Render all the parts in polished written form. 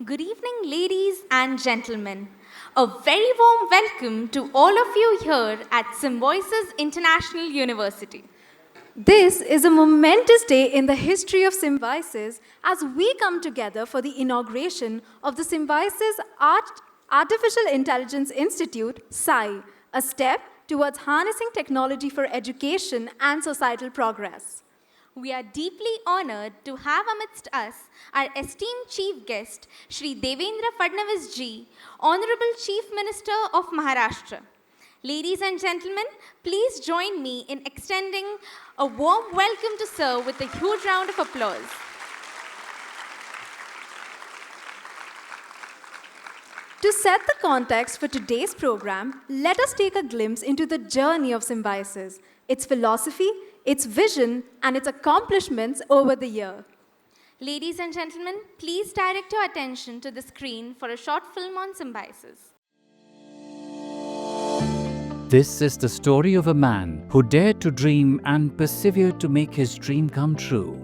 Good evening, ladies and gentlemen. A very warm welcome to all of you here at Symbiosis International University. This is a momentous day in the history of Symbiosis as we come together for the inauguration of the Symbiosis Artificial Intelligence Institute, SAII, a step towards harnessing technology for education and societal progress. We are deeply honored to have amidst us our esteemed chief guest, Shri Devendra Fadnavis ji, Honorable Chief Minister of Maharashtra. Ladies and gentlemen, please join me in extending a warm welcome to sir with a huge round of applause. To set the context for today's program, let us take a glimpse into the journey of Symbiosis, its philosophy, its vision, and its accomplishments over the year. Ladies and gentlemen, please direct your attention to the screen for a short film on Symbiosis. This is the story of a man who dared to dream and persevered to make his dream come true.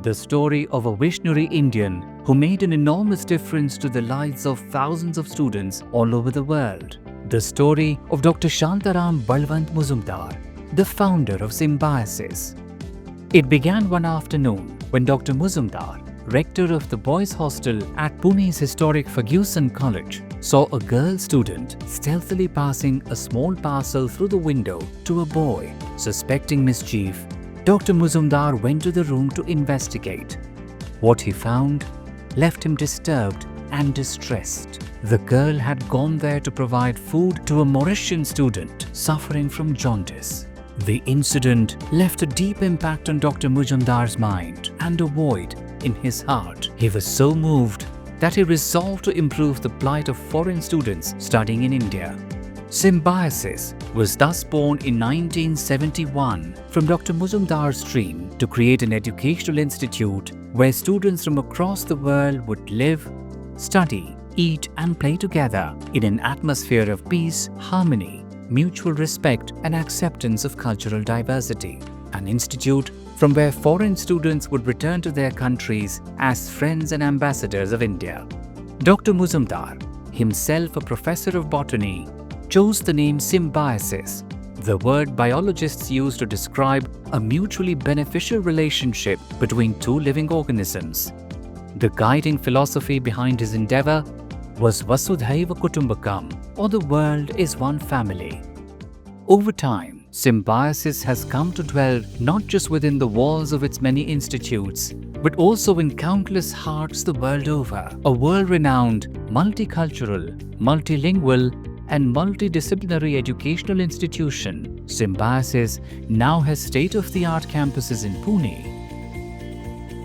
The story of a visionary Indian who made an enormous difference to the lives of thousands of students all over the world. The story of Dr. Shantaram Balwant Muzumdar, the founder of Symbiosis. It began one afternoon when Dr. Muzumdar, rector of the boys' hostel at Pune's historic Ferguson College, saw a girl student stealthily passing a small parcel through the window to a boy. Suspecting mischief, Dr. Muzumdar went to the room to investigate. What he found left him disturbed and distressed. The girl had gone there to provide food to a Mauritian student suffering from jaundice. The incident left a deep impact on Dr. Muzumdar's mind and a void in his heart. He was so moved that he resolved to improve the plight of foreign students studying in India. Symbiosis was thus born in 1971 from Dr. Muzumdar's dream to create an educational institute where students from across the world would live, study, eat and play together in an atmosphere of peace, harmony, mutual respect and acceptance of cultural diversity. An institute from where foreign students would return to their countries as friends and ambassadors of India. Dr. Muzumdar, himself a professor of botany, chose the name Symbiosis, the word biologists use to describe a mutually beneficial relationship between two living organisms. The guiding philosophy behind his endeavor was Vasudhaiva Kutumbakam, or the world is one family. Over time, Symbiosis has come to dwell not just within the walls of its many institutes, but also in countless hearts the world over. A world-renowned, multicultural, multilingual, and multidisciplinary educational institution, Symbiosis now has state-of-the-art campuses in Pune,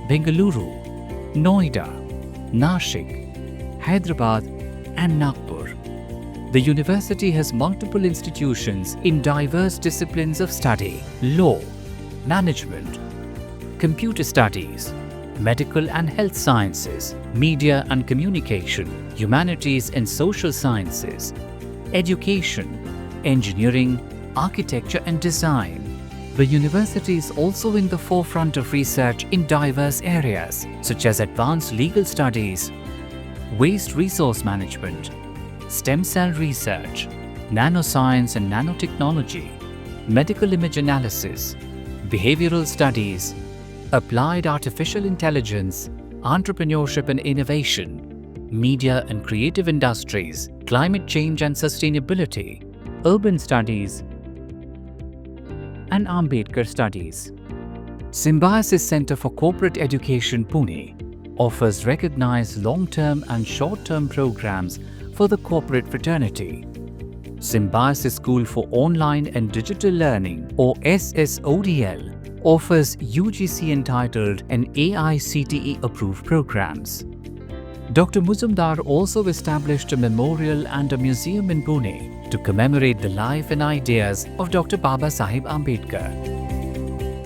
Bengaluru, Noida, Nashik, Hyderabad, and Nagpur. The university has multiple institutions in diverse disciplines of study: law, management, computer studies, medical and health sciences, media and communication, humanities and social sciences, education, engineering, architecture and design. The university is also in the forefront of research in diverse areas such as advanced legal studies, waste resource management, stem cell research, nanoscience and nanotechnology, medical image analysis, behavioral studies, applied artificial intelligence, entrepreneurship and innovation, media and creative industries, climate change and sustainability, urban studies, and Ambedkar studies. Symbiosis Center for Corporate Education Pune offers recognized long-term and short-term programs for the corporate fraternity. Symbiosis School for Online and Digital Learning, or SSODL, offers UGC entitled and AICTE approved programs. Dr. Muzumdar also established a memorial and a museum in Pune to commemorate the life and ideas of Dr. Baba Sahib Ambedkar.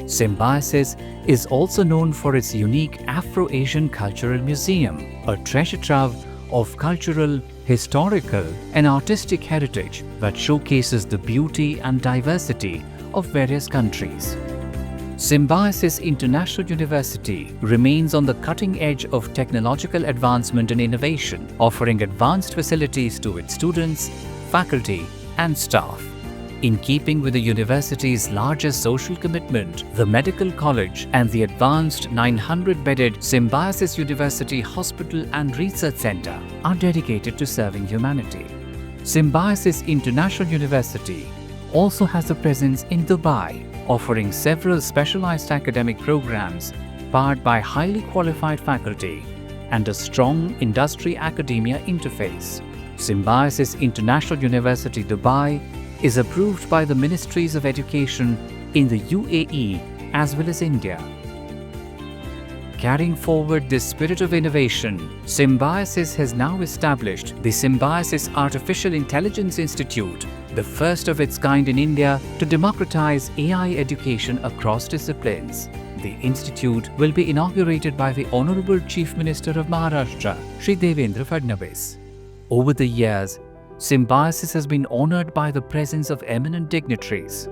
Symbiosis is also known for its unique Afro-Asian Cultural Museum, a treasure trove of cultural, historical, and artistic heritage that showcases the beauty and diversity of various countries. Symbiosis International University remains on the cutting edge of technological advancement and innovation, offering advanced facilities to its students, faculty, and staff. In keeping with the university's largest social commitment, the Medical College and the advanced 900-bedded Symbiosis University Hospital and Research Center are dedicated to serving humanity. Symbiosis International University also has a presence in Dubai, offering several specialized academic programs powered by highly qualified faculty and a strong industry-academia interface. Symbiosis International University Dubai is approved by the Ministries of Education in the UAE as well as India. Carrying forward this spirit of innovation, Symbiosis has now established the Symbiosis Artificial Intelligence Institute, the first of its kind in India to democratize AI education across disciplines. The institute will be inaugurated by the Honorable Chief Minister of Maharashtra, Shri Devendra Fadnavis. Over the years, Symbiosis has been honored by the presence of eminent dignitaries.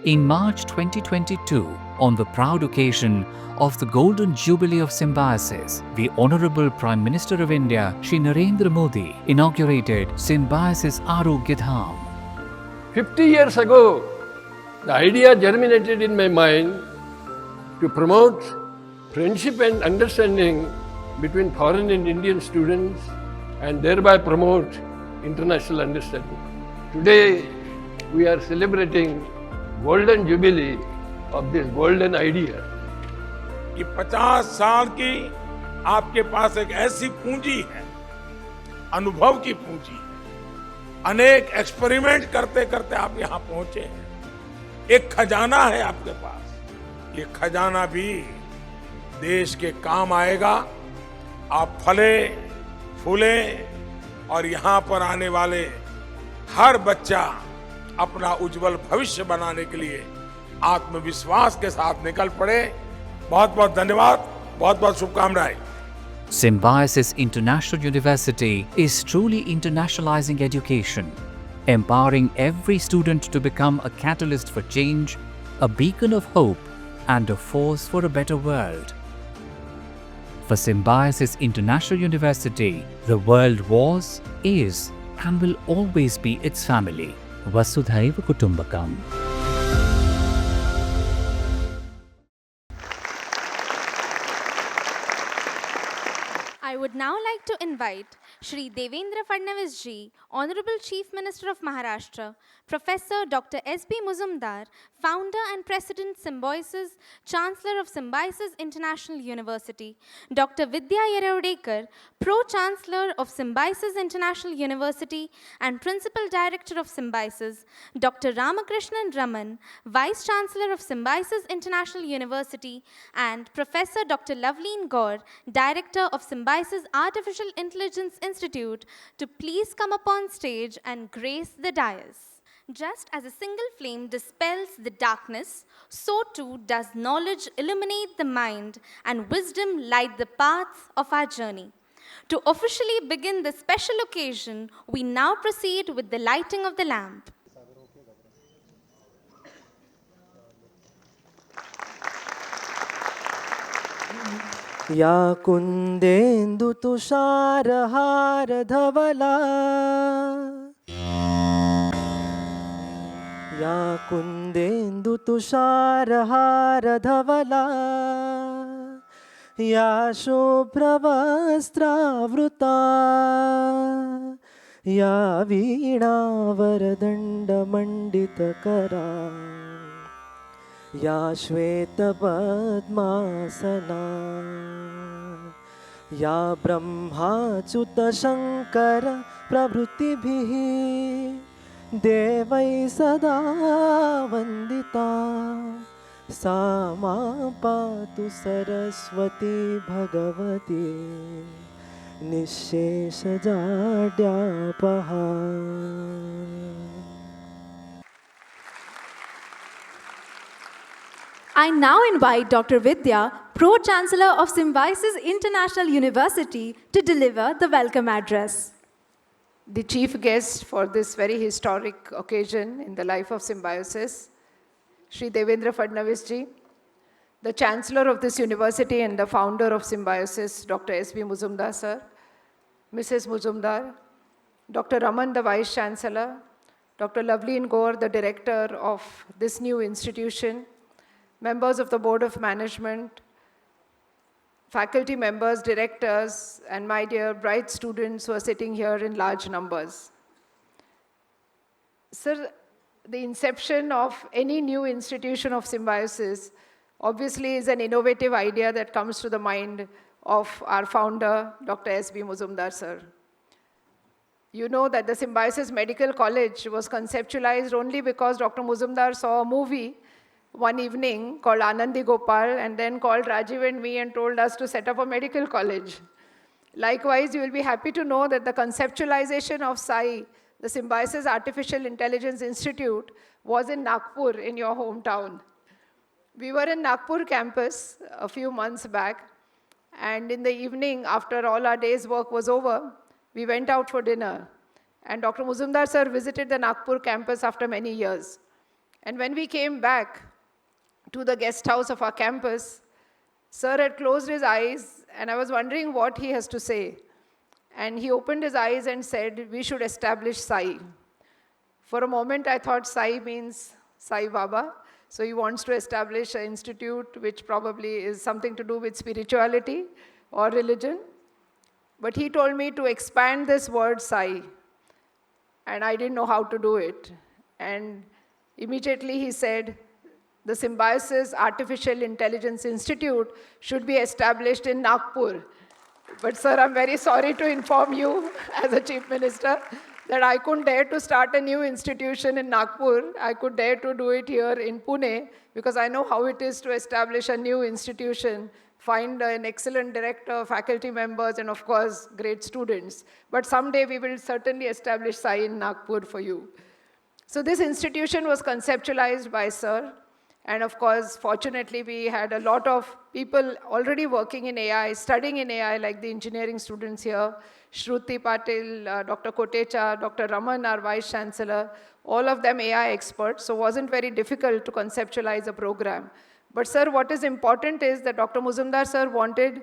In March 2022, on the proud occasion of the Golden Jubilee of Symbiosis, the Honorable Prime Minister of India, Shri Narendra Modi, inaugurated Symbiosis Arogyadham. 50 years ago, the idea germinated in my mind to promote friendship and understanding between foreign and Indian students and thereby promote international understanding. Today, we are celebrating Golden Jubilee of this golden idea. कि 50 साल की आपके पास एक ऐसी पूंजी है, अनुभव की पूंजी, अनेक एक्सपेरिमेंट करते करते आप यहां पहुंचे हैं। एक खजाना है आपके पास, ये खजाना भी देश के काम आएगा। आप फले फूले और यहां पर आने वाले हर बच्चा अपना उज्जवल भविष्य बनाने के लिए आत्मविश्वास के साथ निकल पड़े। बहुत बहुत धन्यवाद, बहुत बहुत शुभकामनाएं। Symbiosis International University is truly internationalizing education, empowering every student to become a catalyst for change, a beacon of hope, and a force for a better world. For Symbiosis International University, the world was, is, and will always be its family. Vasudhaiva Kutumbakam. I would now like to invite Shri Devendra Fadnavis ji, Honorable Chief Minister of Maharashtra, Professor Dr. S.B. Muzumdar, Founder and President Symbiosis, Chancellor of Symbiosis International University, Dr. Vidya Yeravdekar, Pro-Chancellor of Symbiosis International University and Principal Director of Symbiosis, Dr. Ramakrishnan Raman, Vice Chancellor of Symbiosis International University, and Professor Dr. Lavale Gaur, Director of Symbiosis Artificial Intelligence Institute, to please come upon stage and grace the dais. Just as a single flame dispels the darkness, so too does knowledge illuminate the mind and wisdom light the paths of our journey. To officially begin this special occasion, we now proceed with the lighting of the lamp. या कुन्देन्दु तुषारहार धवला या कुन्देन्दु तुषारहार धवला या शुभ्रवस्त्रावृता या वीणावरदण्डमण्डितकरा या श्वेतपद्मासना या ब्रह्माच्युतशङ्कर प्रभृतिभिः देवै सदा वन्दिता सा मां पातु Saraswati Bhagwati निःशेषजाड्यापहा। I now invite Dr. Vidya, Pro-Chancellor of Symbiosis International University, to deliver the welcome address. The chief guest for this very historic occasion in the life of Symbiosis, Shri Devendra Fadnavis ji, the Chancellor of this university and the founder of Symbiosis, Dr. S.B. Muzumdar sir, Mrs. Muzumdar, Dr. Raman, the Vice Chancellor, Dr. Lavale Gaur, the Director of this new institution, members of the Board of Management, faculty members, directors, and my dear bright students who are sitting here in large numbers. Sir, the inception of any new institution of Symbiosis obviously is an innovative idea that comes to the mind of our founder, Dr. S.B. Muzumdar sir. You know that the Symbiosis Medical College was conceptualized only because Dr. Muzumdar saw a movie one evening called Anandi Gopal and then called Rajiv and me and told us to set up a medical college. Likewise, you will be happy to know that the conceptualization of SAII, the Symbiosis Artificial Intelligence Institute, was in Nagpur, in your hometown. We were in Nagpur campus a few months back, and in the evening, after all our day's work was over, we went out for dinner. And Dr. Muzumdar sir visited the Nagpur campus after many years. And when we came back to the guest house of our campus, sir had closed his eyes, and I was wondering what he has to say. And he opened his eyes and said, we should establish SAII. For a moment, I thought SAII means Sai Baba. So he wants to establish an institute which probably is something to do with spirituality or religion. But he told me to expand this word SAII. And I didn't know how to do it. And immediately he said, the Symbiosis Artificial Intelligence Institute should be established in Nagpur. But sir, I'm very sorry to inform you as a Chief Minister that I couldn't dare to start a new institution in Nagpur. I could dare to do it here in Pune because I know how it is to establish a new institution, find an excellent director, faculty members, and of course, great students. But someday we will certainly establish SAII in Nagpur for you. So this institution was conceptualized by sir. And of course, fortunately, we had a lot of people already working in AI, studying in AI, like the engineering students here, Shruti Patil, Dr. Kotecha, Dr. Raman, our Vice Chancellor, all of them AI experts, so it wasn't very difficult to conceptualize a program. But sir, what is important is that Dr. Muzumdar sir wanted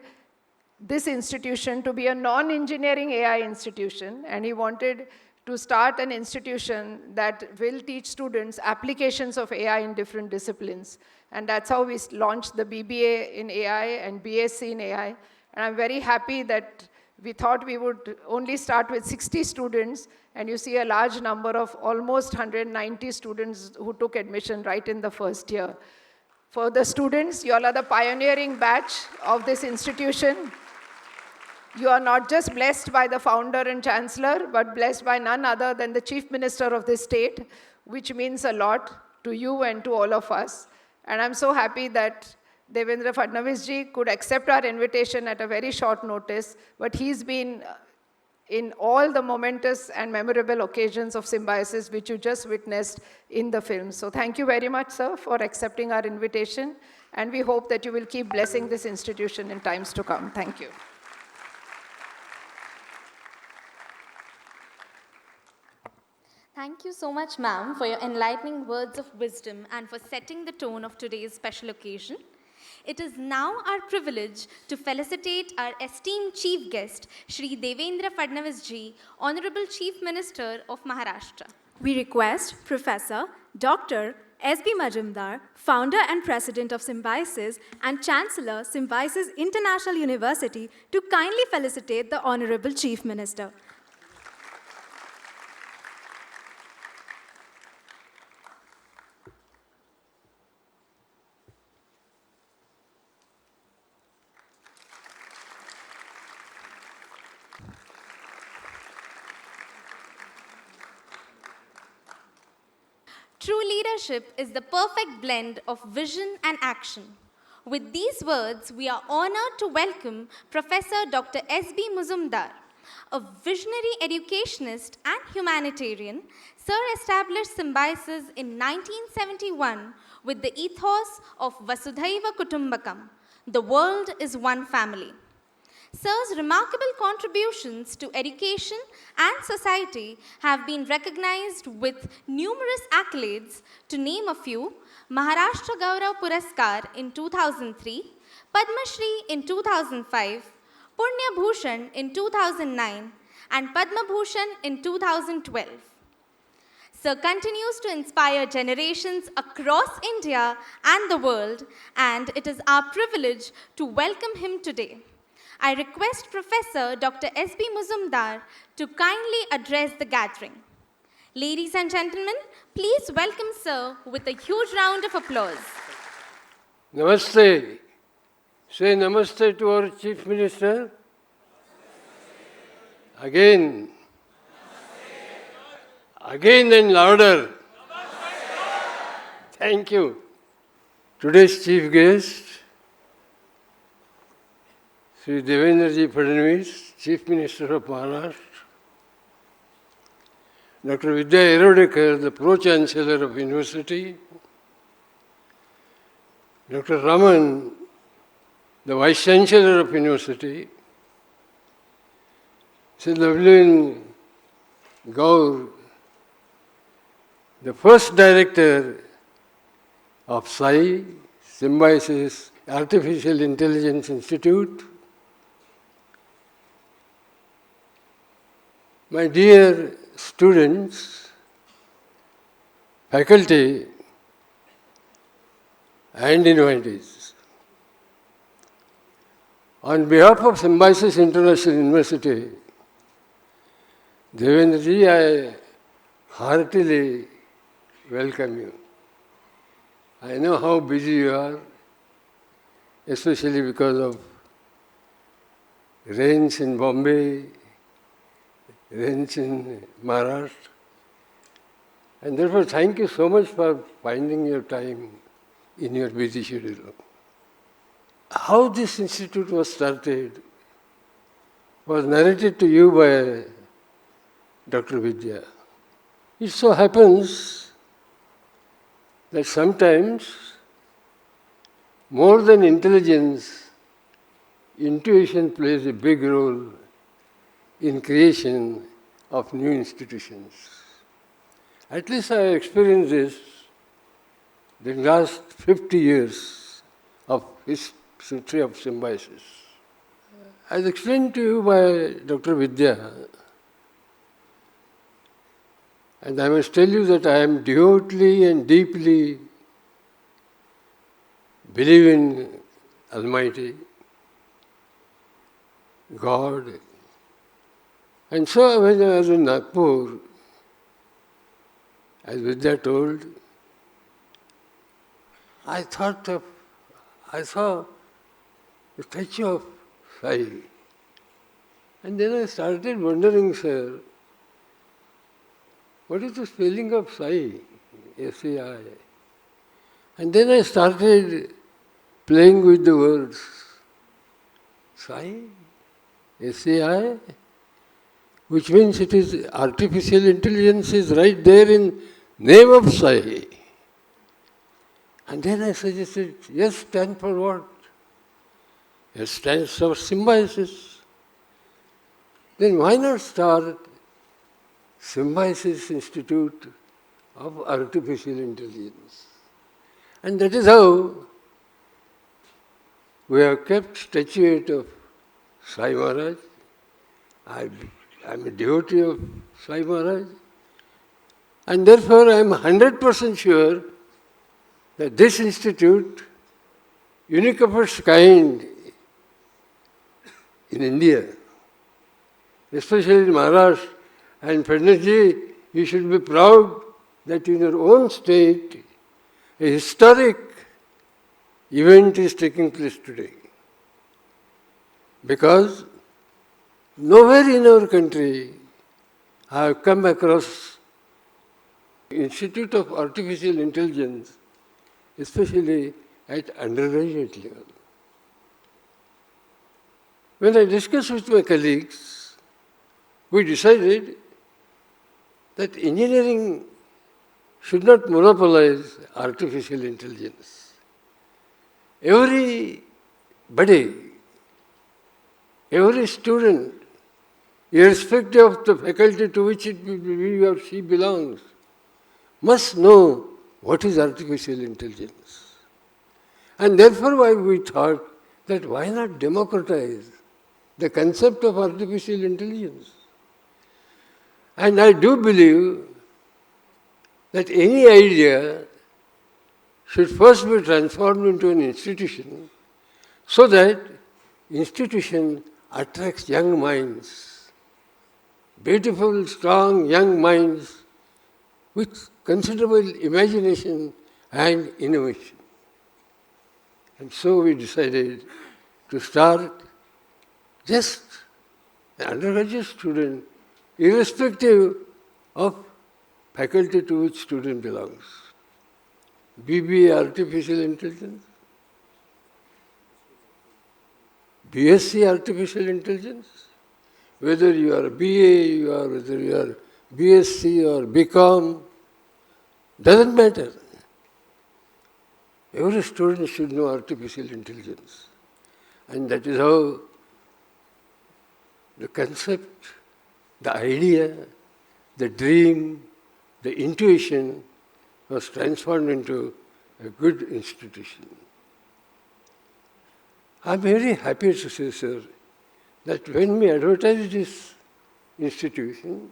this institution to be a non-engineering AI institution, and he wanted to start an institution that will teach students applications of AI in different disciplines. And that's how we launched the BBA in AI and BSc in AI. And I'm very happy that we thought we would only start with 60 students, and you see a large number of almost 190 students who took admission right in the first year. For the students, you all are the pioneering batch of this institution. You are not just blessed by the founder and chancellor, but blessed by none other than the chief minister of this state, which means a lot to you and to all of us. And I'm so happy that Devendra Fadnavis ji could accept our invitation at a very short notice, but he's been in all the momentous and memorable occasions of Symbiosis, which you just witnessed in the film. So thank you very much, sir, for accepting our invitation. And we hope that you will keep blessing this institution in times to come. Thank you. Thank you so much, ma'am, for your enlightening words of wisdom and for setting the tone of today's special occasion. It is now our privilege to felicitate our esteemed chief guest, Shri Devendra Fadnavis ji, Honorable Chief Minister of Maharashtra. We request Professor Dr. S.B. Majumdar, founder and president of Symbiosis and Chancellor, Symbiosis International University, to kindly felicitate the Honorable Chief Minister. True leadership is the perfect blend of vision and action. With these words, we are honored to welcome Professor Dr. S.B. Muzumdar, a visionary educationist and humanitarian. Sir established Symbiosis in 1971 with the ethos of Vasudhaiva Kutumbakam, The world is one family. Sir's remarkable contributions to education and society have been recognized with numerous accolades. To name a few: Maharashtra Gaurav Puraskar in 2003, Padma Shri in 2005, Punya Bhushan in 2009, and Padma Bhushan in 2012. Sir continues to inspire generations across India and the world, and it is our privilege to welcome him today. I request Professor Dr. S.B. Muzumdar to kindly address the gathering. Ladies and gentlemen, please welcome Sir with a huge round of applause. Namaste. Say namaste to our Chief Minister. Again. Again and louder. Thank you. Today's chief guest, Shri Devendra Fadnavis, Chief Minister of Maharashtra, Dr. Vidya Erodekar, the Pro-Chancellor of University, Dr. Raman, the Vice-Chancellor of University, Shri Lavale Gaur, the first director of SAII, Symbiosis Artificial Intelligence Institute, my dear students, faculty, and invitees, on behalf of Symbiosis International University, Devendra ji, I heartily welcome you. I know how busy you are, especially because of rains in Bombay, rains in Maharashtra. And therefore, thank you so much for finding your time in your busy schedule. How this institute was started was narrated to you by Dr. Vidya. It so happens that sometimes, more than intelligence, intuition plays a big role in creation of new institutions. At least I experienced this the last 50 years of history of symbiosis. As explained to you by Dr. Vidya, and I must tell you that I am devotedly and deeply believe in Almighty, God. And so when I was in Nagpur, as Vidya told, I saw the statue of SAII. And then I started wondering, sir, what is the spelling of SAII? S-A-I. And then I started playing with the words. SAII? S-A-I? Which means it is artificial intelligence is right there in name of SAII. And then I suggested, yes, stand for what? Yes, stands for symbiosis. Then why not start Symbiosis Institute of Artificial Intelligence? And that is how we have kept statuette of Sai Maharaj. I am a devotee of Sai Maharaj. And therefore I am 100% sure that this institute, unique of its kind in India, especially in Maharashtra, and Fadnavis, you should be proud that in your own state, a historic event is taking place today. Because nowhere in our country I have come across Institute of Artificial Intelligence, especially at undergraduate level. When I discussed with my colleagues, we decided that engineering should not monopolize artificial intelligence. Every buddy, every student, irrespective of the faculty to which he or she belongs, must know what is artificial intelligence. And therefore we thought that why not democratize the concept of artificial intelligence? And I do believe that any idea should first be transformed into an institution so that institution attracts young minds, beautiful, strong young minds with considerable imagination and innovation. And so we decided to start just an undergraduate student, irrespective of faculty to which student belongs. BBA Artificial Intelligence, BSc Artificial Intelligence, whether you are BA, whether you are BSc or BCom, doesn't matter. Every student should know artificial intelligence. And that is how the concept, the idea, the dream, the intuition was transformed into a good institution. I am very happy to say, sir, that when we advertised this institution,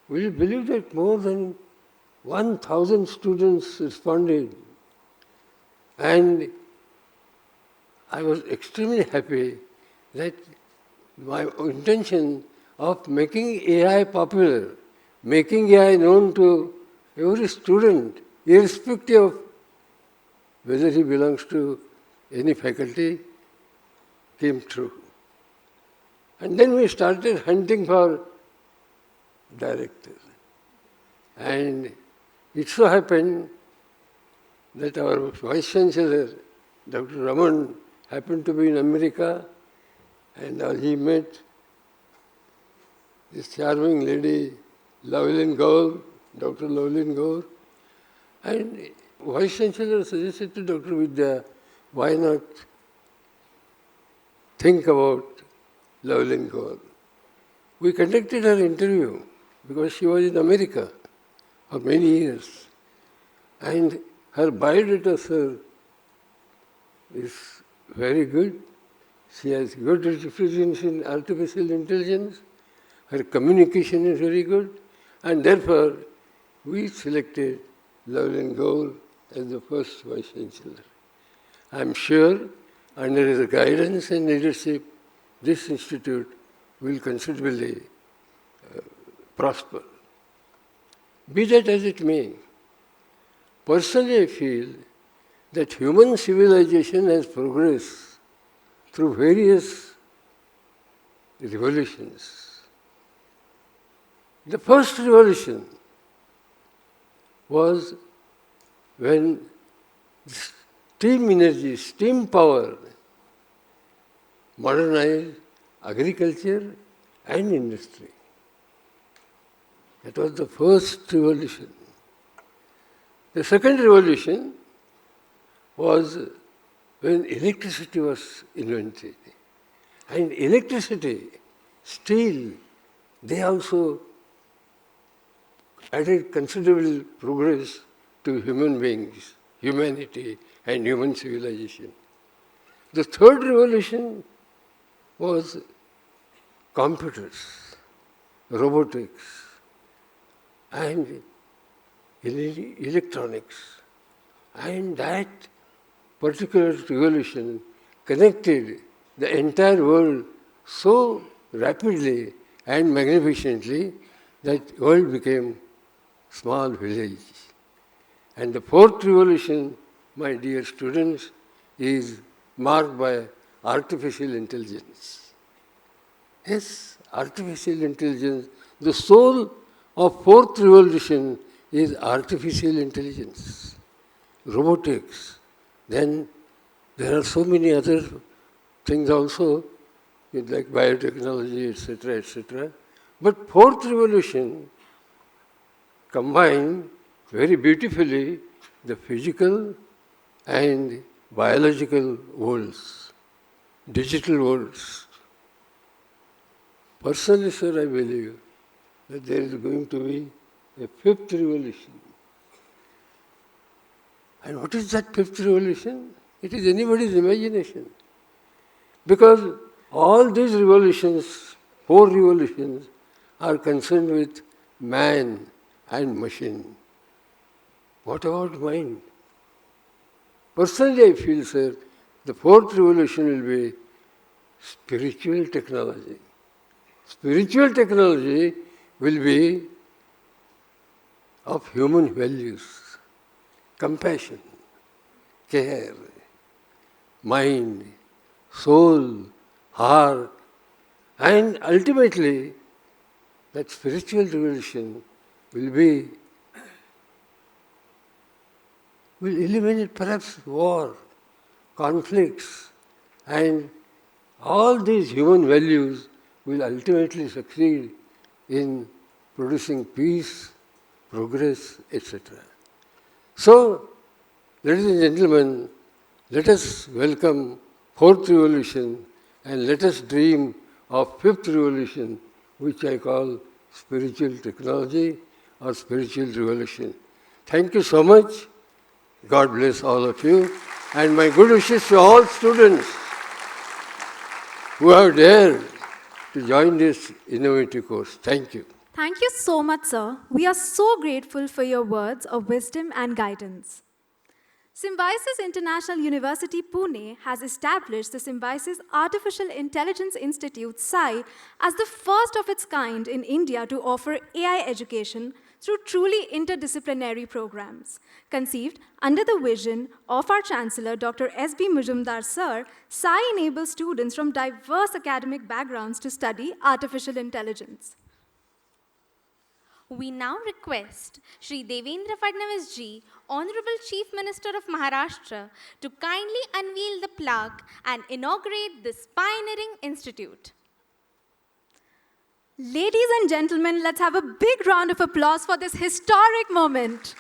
will you believe that more than 1,000 students responded? And I was extremely happy that my intention of making AI popular, making AI known to every student, irrespective of whether he belongs to any faculty, came true. And then we started hunting for directors. And it so happened that our Vice Chancellor, Dr. Raman, happened to be in America, and he met this charming lady, Lavale Gaur, Dr. Lavale Gaur, and Vice Chancellor suggested to Dr. Vidya, why not think about Lavale Gaur? We conducted her interview because she was in America for many years, and her biodata, sir, is very good. She has good experience in artificial intelligence. Her communication is very good. And therefore, we selected Lavale Gaur as the first Vice Chancellor. I am sure, under his guidance and leadership, this institute will considerably prosper. Be that as it may, personally I feel that human civilization has progressed through various revolutions. The first revolution was when steam energy, steam power modernized agriculture and industry. That was the first revolution. The second revolution was when electricity was invented. And electricity, steel, they also added considerable progress to human beings, humanity and human civilization. The third revolution was computers, robotics, and electronics. And that particular revolution connected the entire world so rapidly and magnificently that the world became small village. And the fourth revolution, my dear students, is marked by artificial intelligence. Yes, artificial intelligence. The soul of fourth revolution is artificial intelligence, robotics. Then there are so many other things also, like biotechnology, etc., etc. But fourth revolution combined very beautifully the physical and biological worlds, digital worlds. Personally, sir, I believe that there is going to be a fifth revolution. And what is that fifth revolution? It is anybody's imagination. Because all these revolutions, 4 revolutions, are concerned with man and machine. What about mind? Personally, I feel, sir, the 4th revolution will be spiritual technology. Spiritual technology will be of human values, compassion, care, mind, soul, heart, and ultimately that spiritual revolution will eliminate perhaps war, conflicts, and all these human values will ultimately succeed in producing peace, progress, etc. So, ladies and gentlemen, let us welcome 4th revolution and let us dream of 5th revolution, which I call spiritual technology or spiritual revolution. Thank you so much. God bless all of you. And my good wishes to all students who have dared to join this innovative course. Thank you. Thank you so much, sir. We are so grateful for your words of wisdom and guidance. Symbiosis International University, Pune has established the Symbiosis Artificial Intelligence Institute, SAII, as the first of its kind in India to offer AI education through truly interdisciplinary programs. Conceived under the vision of our Chancellor, Dr. S.B. Mujumdar Sir, SAII enables students from diverse academic backgrounds to study artificial intelligence. We now request Shri Devendra Fadnavis ji, Honorable Chief Minister of Maharashtra, to kindly unveil the plaque and inaugurate this pioneering institute. Ladies and gentlemen, let's have a big round of applause for this historic moment.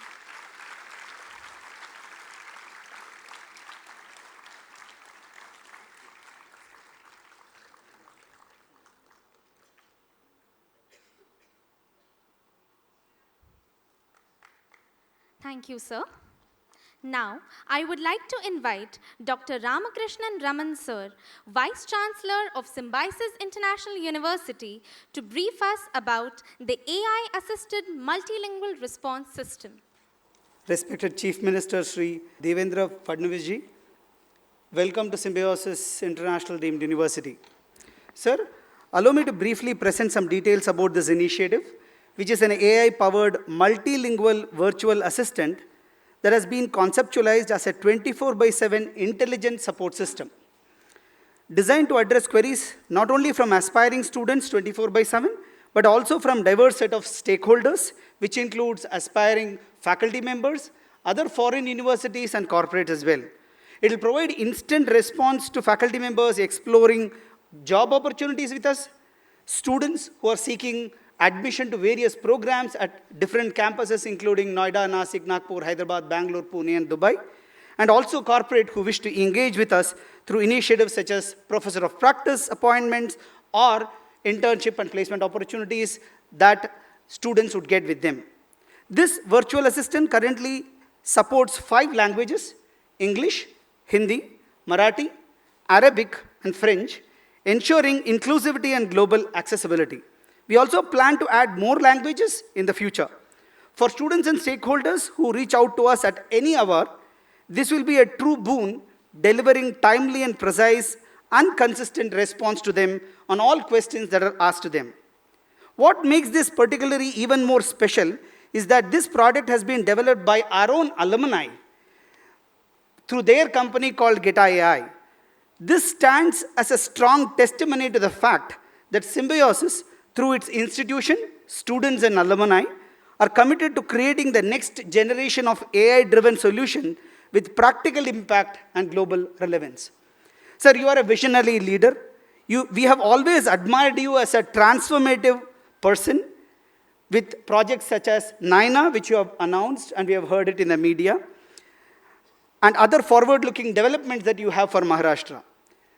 Thank you, sir. Now, I would like to invite Dr. Ramakrishnan Raman Sir, Vice Chancellor of Symbiosis International University, to brief us about the AI-assisted multilingual response system. Respected Chief Minister Shri Devendra Fadnavis ji, welcome to Symbiosis International Deemed University. Sir, allow me to briefly present some details about this initiative, which is an AI-powered multilingual virtual assistant that has been conceptualized as a 24/7 intelligent support system, designed to address queries not only from aspiring students 24/7, but also from diverse set of stakeholders, which includes aspiring faculty members, other foreign universities and corporates as well. It will provide instant response to faculty members exploring job opportunities with us, students who are seeking admission to various programs at different campuses, including Noida, Nasik, Nagpur, Hyderabad, Bangalore, Pune, and Dubai, and also corporate who wish to engage with us through initiatives such as Professor of Practice appointments or internship and placement opportunities that students would get with them. This virtual assistant currently supports 5 languages: English, Hindi, Marathi, Arabic, and French, ensuring inclusivity and global accessibility. We also plan to add more languages in the future. For students and stakeholders who reach out to us at any hour, this will be a true boon, delivering timely and precise and consistent response to them on all questions that are asked to them. What makes this particularly even more special is that this product has been developed by our own alumni through their company called Geta AI. This stands as a strong testimony to the fact that Symbiosis, through its institution, students and alumni, are committed to creating the next generation of AI-driven solution with practical impact and global relevance. Sir, you are a visionary leader. We have always admired you as a transformative person with projects such as NINA, which you have announced and we have heard it in the media. and other forward-looking developments that you have for Maharashtra.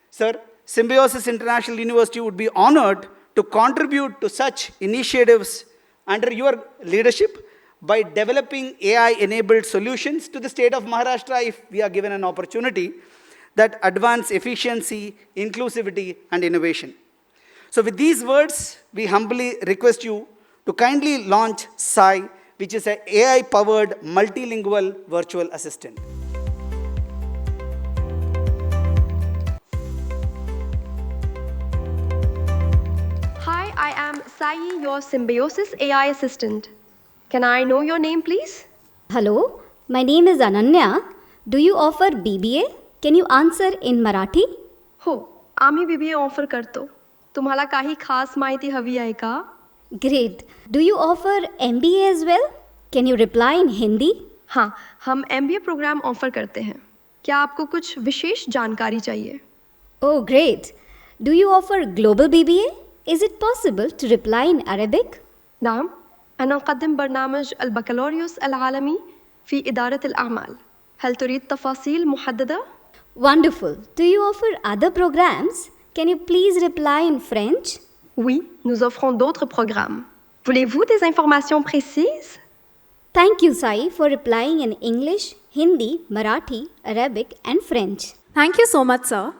Sir, Symbiosis International University would be honored to contribute to such initiatives under your leadership by developing AI-enabled solutions to the state of Maharashtra if we are given an opportunity that advance efficiency, inclusivity, and innovation. So with these words, we humbly request you to kindly launch SAII, which is an AI-powered multilingual virtual assistant. Hi, I am SAII, your Symbiosis AI assistant. Can I know your name, please? Hello, my name is Ananya. Do you offer BBA? Can you answer in Marathi? हो, आम्ही BBA offer करतो. तुम्हाला काही खास माहिती हवी आहे का? Great. Do you offer MBA as well? Can you reply in Hindi? हाँ, हम MBA प्रोग्राम ऑफर करते हैं. क्या आपको कुछ विशेष जानकारी चाहिए? Oh, great. Do you offer global BBA? Is it possible to reply in Arabic? نعم، أنا أقدم برنامج البكالوريوس العالمي في إدارة الأعمال. هل تريد تفاصيل محددة؟ Wonderful. Do you offer other programs? Can you please reply in French? Oui, nous offrons d'autres programmes. Voulez-vous des informations précises? Thank you, Sai, for replying in English, Hindi, Marathi, Arabic, and French. Thank you so much, sir.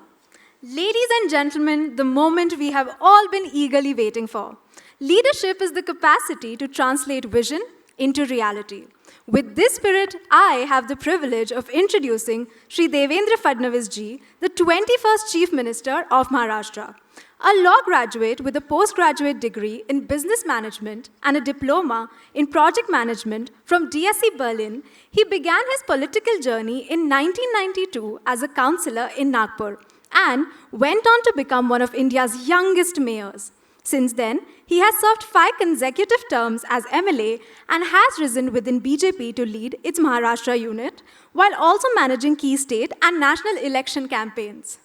Ladies and gentlemen, the moment we have all been eagerly waiting for. Leadership is the capacity to translate vision into reality. With this spirit, I have the privilege of introducing Shri Devendra Fadnavis ji, the 21st Chief Minister of Maharashtra. A law graduate with a postgraduate degree in business management and a diploma in project management from DSE Berlin, he began his political journey in 1992 as a councillor in Nagpur and went on to become one of India's youngest mayors. Since then, he has served 5 consecutive terms as MLA and has risen within BJP to lead its Maharashtra unit, while also managing key state and national election campaigns.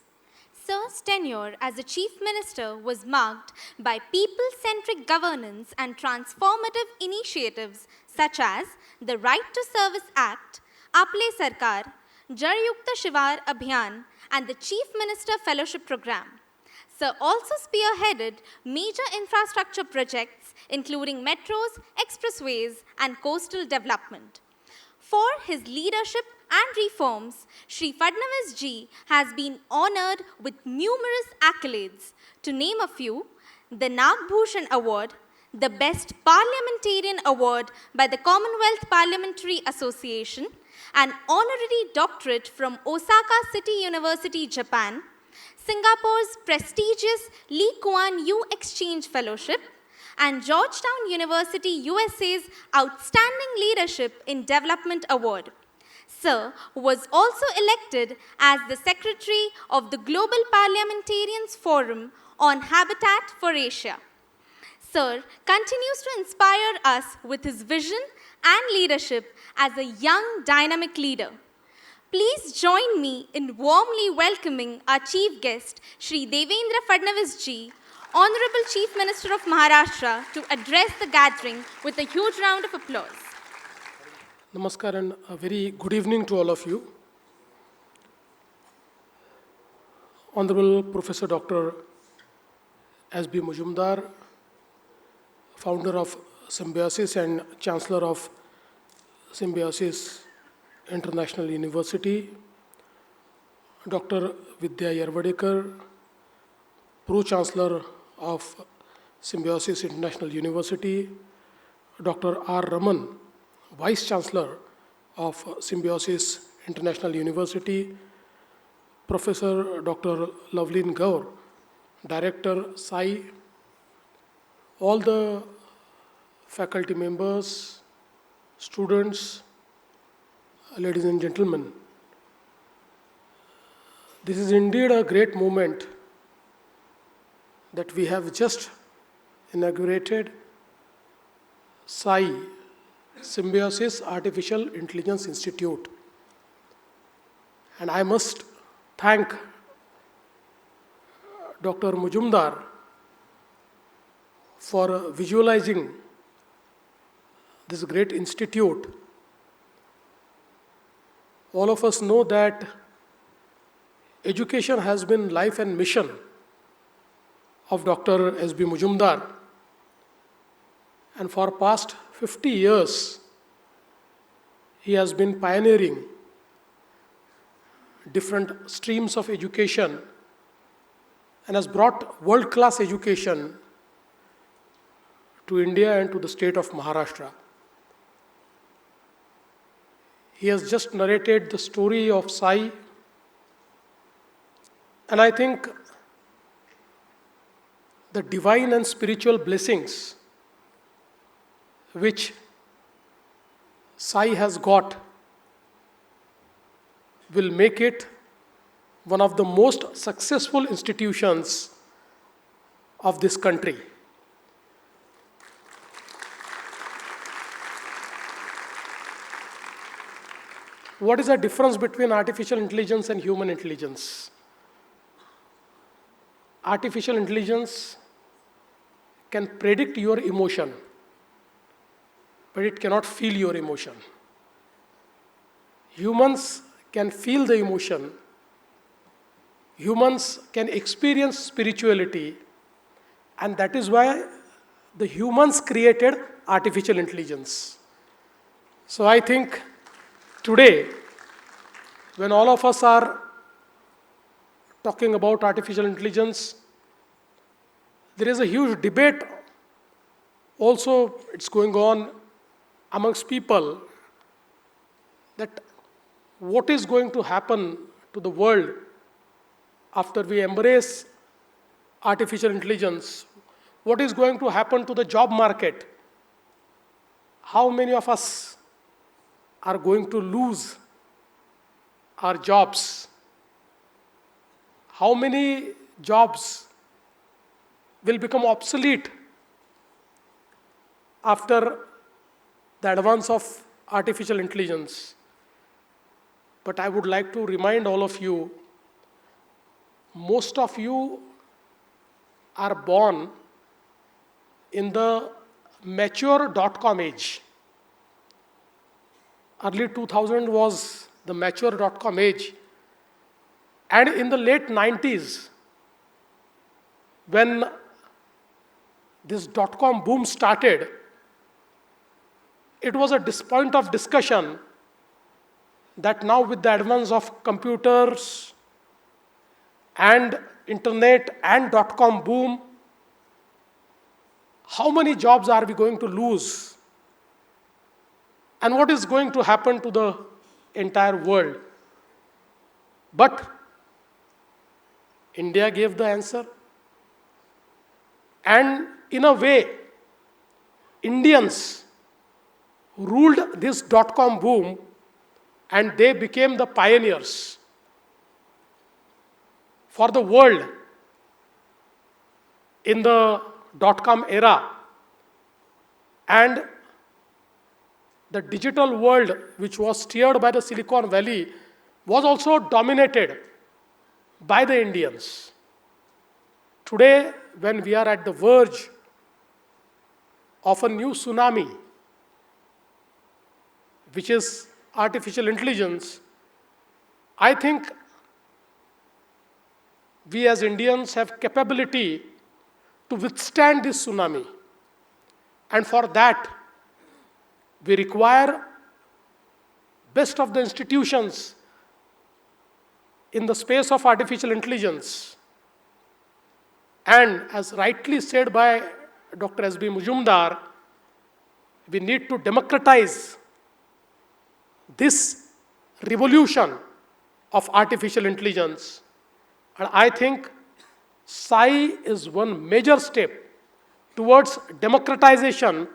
Sir's tenure as a chief minister was marked by people-centric governance and transformative initiatives such as the Right to Service Act, Aple Sarkar, Jal Yukta Shivar Abhiyan, and the Chief Minister Fellowship Program. Sir also spearheaded major infrastructure projects including metros, expressways, and coastal development. For his leadership and reforms, Shri Fadnavis ji has been honored with numerous accolades. To name a few, the Nagbhushan Award, the Best Parliamentarian Award by the Commonwealth Parliamentary Association, an honorary doctorate from Osaka City University, Japan, Singapore's prestigious Lee Kuan Yew Exchange Fellowship, and Georgetown University, USA's Outstanding Leadership in Development Award. Sir was also elected as the Secretary of the Global Parliamentarians Forum on Habitat for Asia. Sir continues to inspire us with his vision and leadership as a young, dynamic leader. Please join me in warmly welcoming our chief guest, Shri Devendra Fadnavis ji, Honorable Chief Minister of Maharashtra, to address the gathering with a huge round of applause. Namaskar and a very good evening to all of you. Honorable Professor Dr. S.B. Majumdar, founder of Symbiosis and Chancellor of Symbiosis International University, Dr. Vidya Yarvadekar, Pro-Chancellor of Symbiosis International University, Dr. R. Raman, Vice Chancellor of Symbiosis International University, Professor Dr. Lavale Gaur, Director SAII, all the faculty members, students, ladies and gentlemen, this is indeed a great moment that we have just inaugurated SAII, Symbiosis Artificial Intelligence Institute. And I must thank Dr. Majumdar for visualizing this great institute. all of us know that education has been life and mission of Dr. S.B. Mujumdar. And for past 50 years, he has been pioneering different streams of education and has brought world-class education to India and to the state of Maharashtra. He has just narrated the story of SAII, and I think the divine and spiritual blessings which SAII has got will make it one of the most successful institutions of this country. What is the difference between artificial intelligence and human intelligence? Artificial intelligence can predict your emotion, but it cannot feel your emotion. Humans can feel the emotion. Humans can experience spirituality, and that is why the humans created artificial intelligence. So I think today, when all of us are talking about artificial intelligence, there is a huge debate also, it's going on amongst people, that what is going to happen to the world after we embrace artificial intelligence? What is going to happen to the job market? How many of us are going to lose our jobs? How many jobs will become obsolete after the advance of artificial intelligence? But I would like to remind all of you, most of you are born in the mature .com age. Early 2000 was the mature .com age. And in the late 90s, when this .com boom started, it was a point of discussion that now with the advance of computers and internet and .com boom, how many jobs are we going to lose? And what is going to happen to the entire world? But India gave the answer. And in a way, Indians ruled this .com boom, and they became the pioneers for the world in the .com era. And the digital world, which was steered by the Silicon Valley, was also dominated by the Indians. Today, when we are at the verge of a new tsunami, which is artificial intelligence, I think we as Indians have capability to withstand this tsunami. And for that, we require best of the institutions in the space of artificial intelligence. And as rightly said by Dr. S.B. Mujumdar, we need to democratize this revolution of artificial intelligence. And I think SAII is one major step towards democratization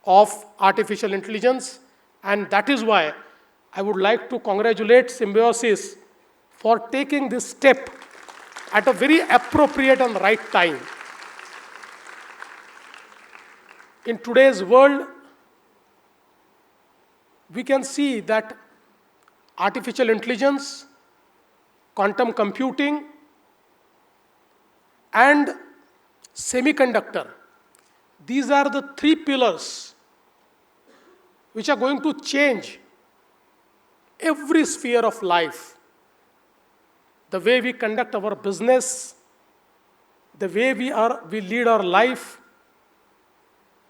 of artificial intelligence, and that is why I would like to congratulate Symbiosis for taking this step at a very appropriate and right time. In today's world, we can see that artificial intelligence, quantum computing, and semiconductor, these are the three pillars which are going to change every sphere of life. The way we conduct our business, the way we lead our life,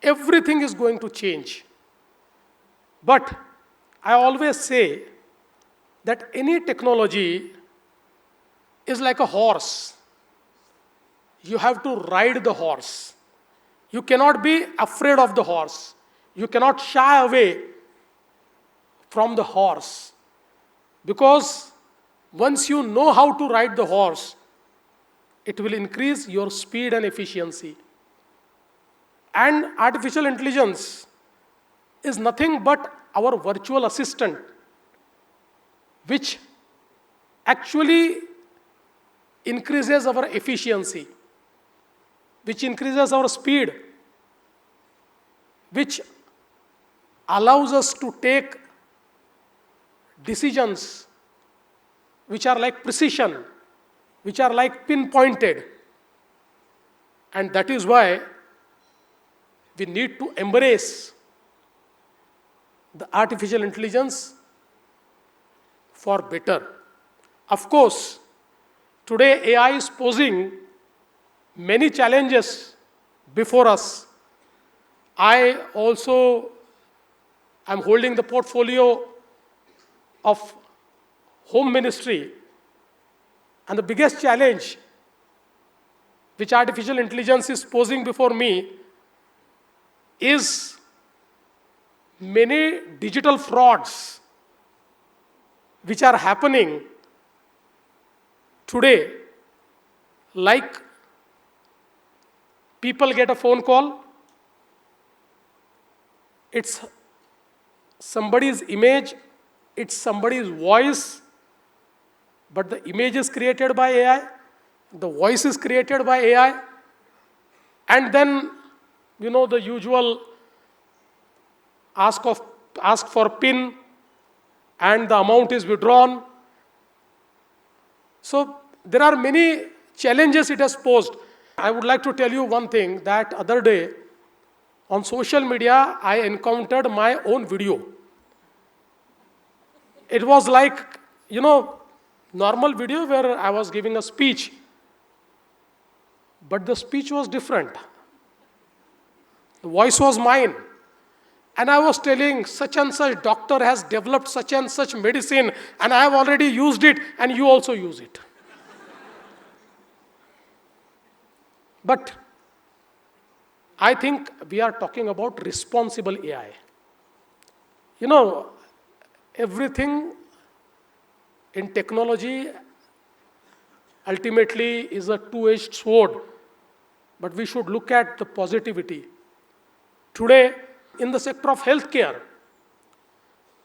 everything is going to change. But I always say that any technology is like a horse. You have to ride the horse. You cannot be afraid of the horse. You cannot shy away from the horse. Because once you know how to ride the horse, it will increase your speed and efficiency. And artificial intelligence is nothing but our virtual assistant, which actually increases our efficiency, which increases our speed, which allows us to take decisions which are like precision, which are like pinpointed. And that is why we need to embrace the artificial intelligence for better. Of course, today AI is posing many challenges before us. I also am holding the portfolio of Home Ministry, and the biggest challenge which artificial intelligence is posing before me is many digital frauds which are happening today. Like, people get a phone call, it's somebody's image, it's somebody's voice, but the image is created by AI, the voice is created by AI, and then, the usual ask for PIN, and the amount is withdrawn. So there are many challenges it has posed. I would like to tell you one thing, that other day on social media I encountered my own video. It was like, normal video where I was giving a speech, but the speech was different. The voice was mine. And I was telling such and such doctor has developed such and such medicine, and I have already used it, and you also use it. But I think we are talking about responsible AI. Everything in technology ultimately is a two-edged sword, but we should look at the positivity. Today, in the sector of healthcare,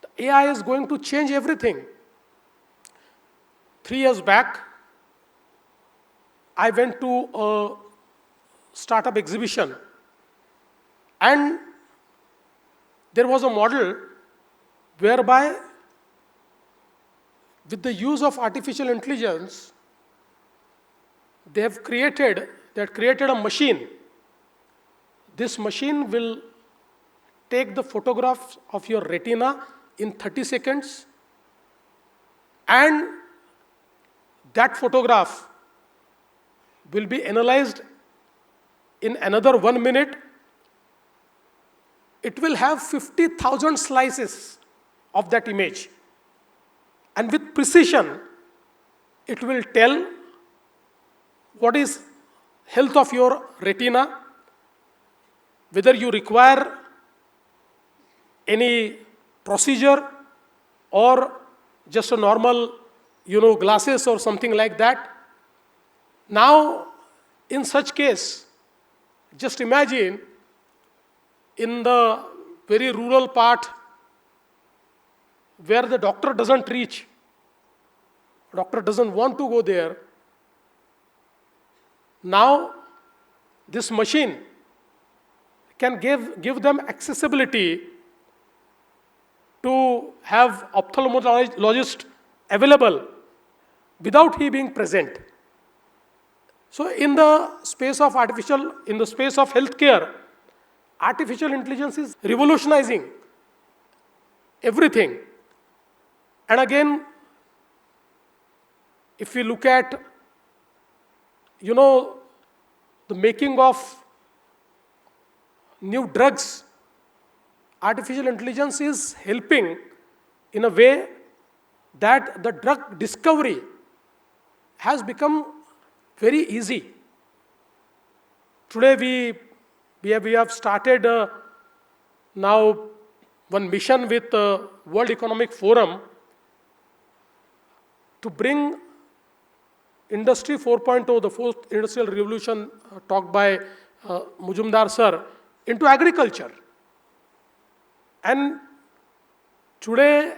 the AI is going to change everything. 3 years back, I went to a startup exhibition, and there was a model whereby, with the use of artificial intelligence, they have created a machine. This machine will take the photograph of your retina in 30 seconds, and that photograph will be analyzed in another 1 minute. It will have 50,000 slices of that image. And with precision, it will tell what is health of your retina, whether you require any procedure or just a normal, glasses or something like that. Now, in such case, just imagine in the very rural part where the doctor doesn't reach, doctor doesn't want to go there. Now, this machine can give them accessibility to have ophthalmologist available without he being present. So in the space of healthcare, artificial intelligence is revolutionizing everything. And again, if we look at, the making of new drugs, artificial intelligence is helping in a way that the drug discovery has become very easy. Today we have started now one mission with the World Economic Forum to bring Industry 4.0, the fourth industrial revolution talked by Mujumdar sir, into agriculture. And today,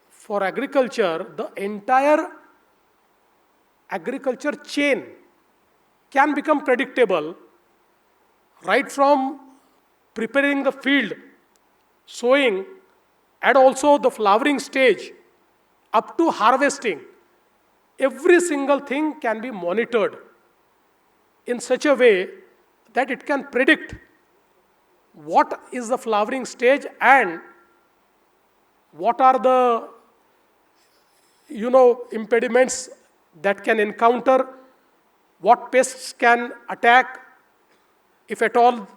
for agriculture, the entire agriculture chain can become predictable, right from preparing the field, sowing, and also the flowering stage, up to harvesting. Every single thing can be monitored in such a way that it can predict what is the flowering stage and what are the impediments that can encounter, what pests can attack, if at all.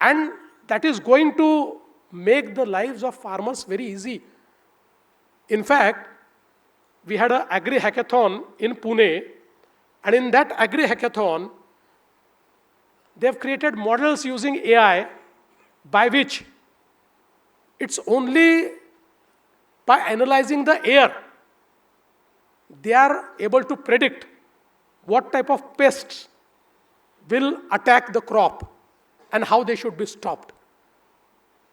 And that is going to make the lives of farmers very easy. In fact, we had an agri-hackathon in Pune, and in that agri-hackathon, they have created models using AI by which it's only by analyzing the air, they are able to predict what type of pests will attack the crop and how they should be stopped.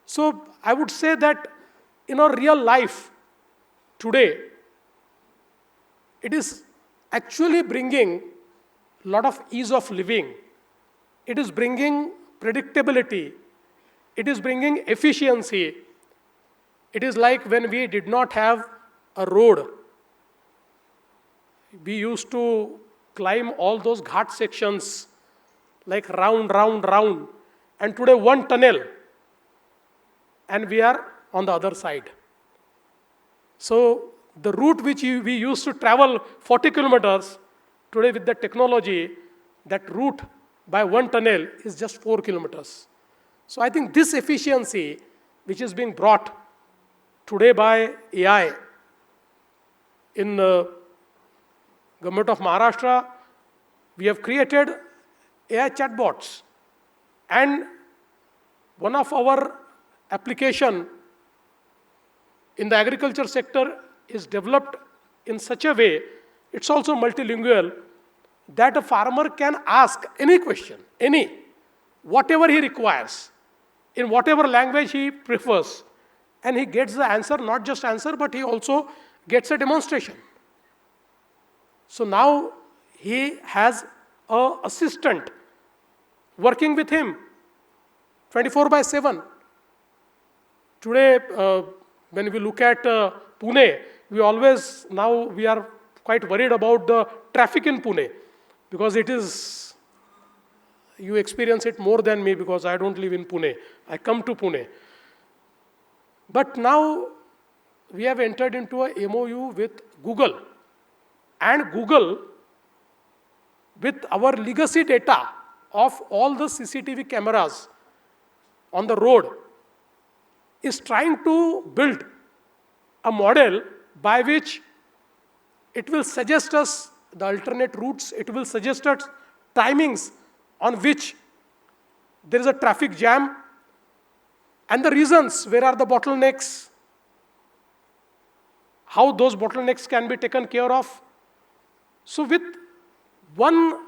So I would say that in our real life today, it is actually bringing a lot of ease of living. It is bringing predictability. It is bringing efficiency. It is like when we did not have a road. We used to climb all those ghat sections, like round, round, round. And today one tunnel, and we are on the other side. So the route which we used to travel 40 kilometers, today with the technology, that route by one tunnel is just 4 kilometers. So I think this efficiency, which is being brought today by AI in the government of Maharashtra, we have created AI chatbots. And one of our application in the agriculture sector is developed in such a way, it's also multilingual, that a farmer can ask any question, whatever he requires, in whatever language he prefers, and he gets the answer, not just answer, but he also gets a demonstration. So now he has an assistant working with him 24/7. Today, when we look at Pune, we are quite worried about the traffic in Pune, because you experience it more than me, because I don't live in Pune. I come to Pune. But now we have entered into a MOU with Google. And Google, with our legacy data of all the CCTV cameras on the road, is trying to build a model by which it will suggest us the alternate routes, it will suggest us timings on which there is a traffic jam, and the reasons, where are the bottlenecks, how those bottlenecks can be taken care of. So with one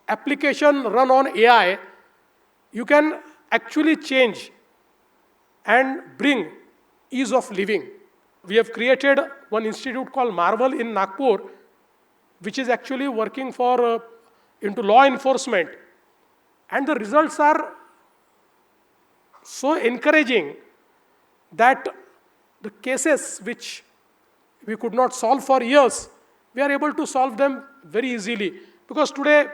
application run on AI, you can actually change and bring ease of living. We have created one institute called Marvel in Nagpur, which is actually working into law enforcement. And the results are so encouraging that the cases which we could not solve for years, we are able to solve them very easily. Because today,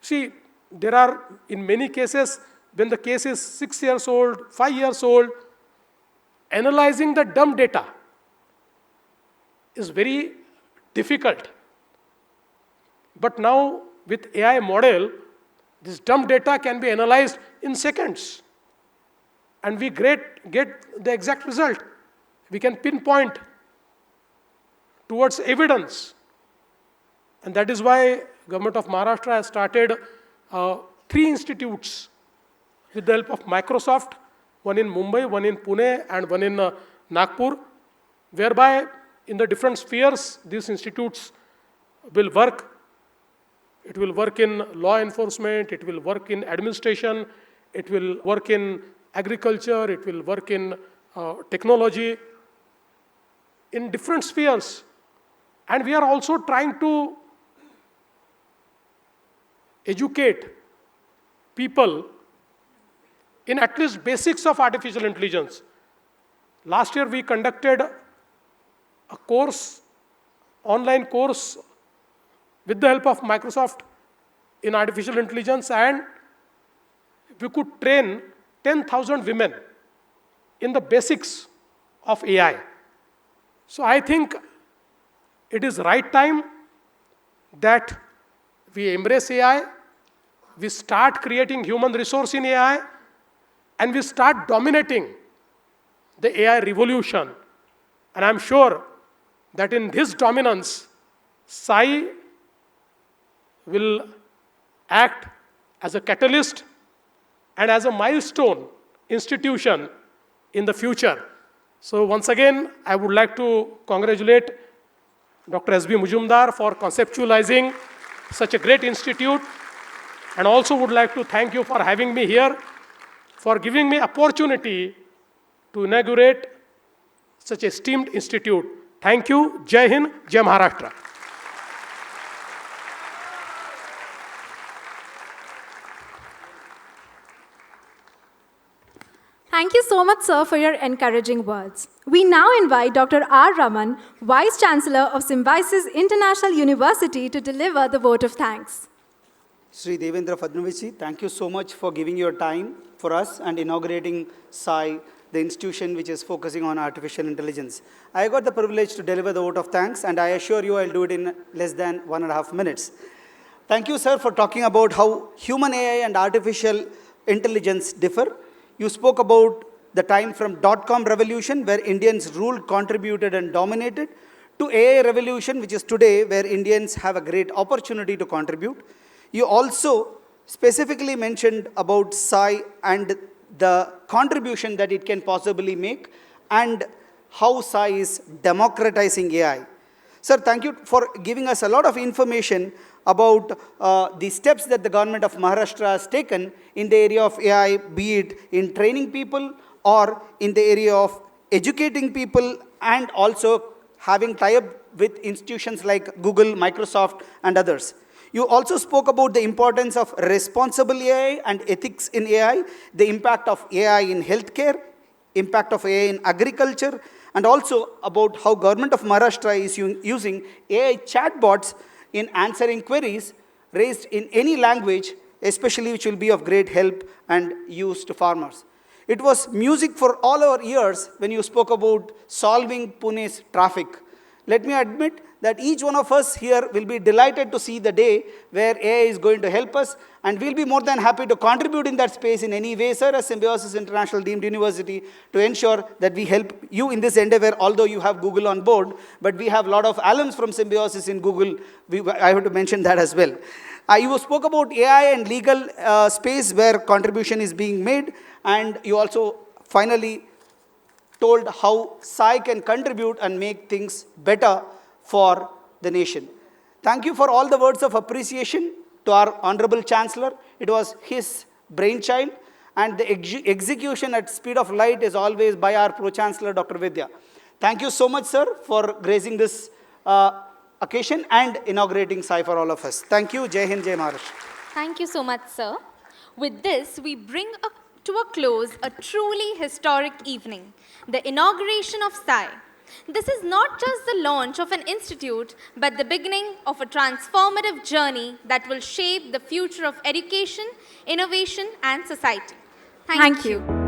see, there are, in many cases, when the case is 6 years old, 5 years old, analyzing the dumb data is very difficult. But now with AI model, this dump data can be analyzed in seconds. And we get the exact result. We can pinpoint towards evidence. And that is why Government of Maharashtra has started 3 institutes with the help of Microsoft, one in Mumbai, one in Pune, and one in Nagpur, whereby in the different spheres, these institutes will work. It will work in law enforcement, it will work in administration, it will work in agriculture, it will work in technology, in different spheres. And we are also trying to educate people in at least basics of artificial intelligence. Last year we conducted a course, online course with the help of Microsoft in artificial intelligence, and we could train 10,000 women in the basics of AI. So I think it is right time that we embrace AI, we start creating human resource in AI, and we start dominating the AI revolution. And I'm sure that in this dominance, SAII will act as a catalyst and as a milestone institution in the future. So once again, I would like to congratulate Dr. S.B. Mujumdar for conceptualizing such a great institute, and also would like to thank you for having me here, for giving me opportunity to inaugurate such esteemed institute. Thank you. Jai Hind, Jai Maharashtra. Thank you so much, sir, for your encouraging words. We now invite Dr. R. Raman, Vice Chancellor of Symbiosis International University, to deliver the vote of thanks. Shri Devendra Fadnavis, thank you so much for giving your time for us and inaugurating SAII, the institution which is focusing on artificial intelligence. I got the privilege to deliver the vote of thanks, and I assure you I'll do it in less than 1.5 minutes. Thank you, sir, for talking about how human AI and artificial intelligence differ. You spoke about the time from .com revolution, where Indians ruled, contributed, and dominated, to AI revolution, which is today, where Indians have a great opportunity to contribute. You also specifically mentioned about SAII and the contribution that it can possibly make, and how SAII is democratizing AI. Sir, thank you for giving us a lot of information about the steps that the government of Maharashtra has taken in the area of AI, be it in training people or in the area of educating people, and also having tie-up with institutions like Google, Microsoft, and others. You also spoke about the importance of responsible AI and ethics in AI, the impact of AI in healthcare, impact of AI in agriculture, and also about how government of Maharashtra is using AI chatbots in answering queries raised in any language, especially which will be of great help and use to farmers. It was music for all our ears when you spoke about solving Pune's traffic. Let me admit that each one of us here will be delighted to see the day where AI is going to help us, and we'll be more than happy to contribute in that space in any way, sir, as Symbiosis International Deemed University, to ensure that we help you in this endeavor, although you have Google on board, but we have a lot of alums from Symbiosis in Google. I have to mention that as well. You spoke about AI and legal space where contribution is being made, and you also finally told how SAII can contribute and make things better for the nation. Thank you for all the words of appreciation to our Honorable Chancellor. It was his brainchild, and the execution at speed of light is always by our Pro-Chancellor, Dr. Vidya. Thank you so much, sir, for gracing this occasion and inaugurating SAII for all of us. Thank you. Jai Hind, Jai Maharashtra. Thank you so much, sir. With this, we bring to a close a truly historic evening, the inauguration of SAII. This is not just the launch of an institute, but the beginning of a transformative journey that will shape the future of education, innovation, and society. Thank you.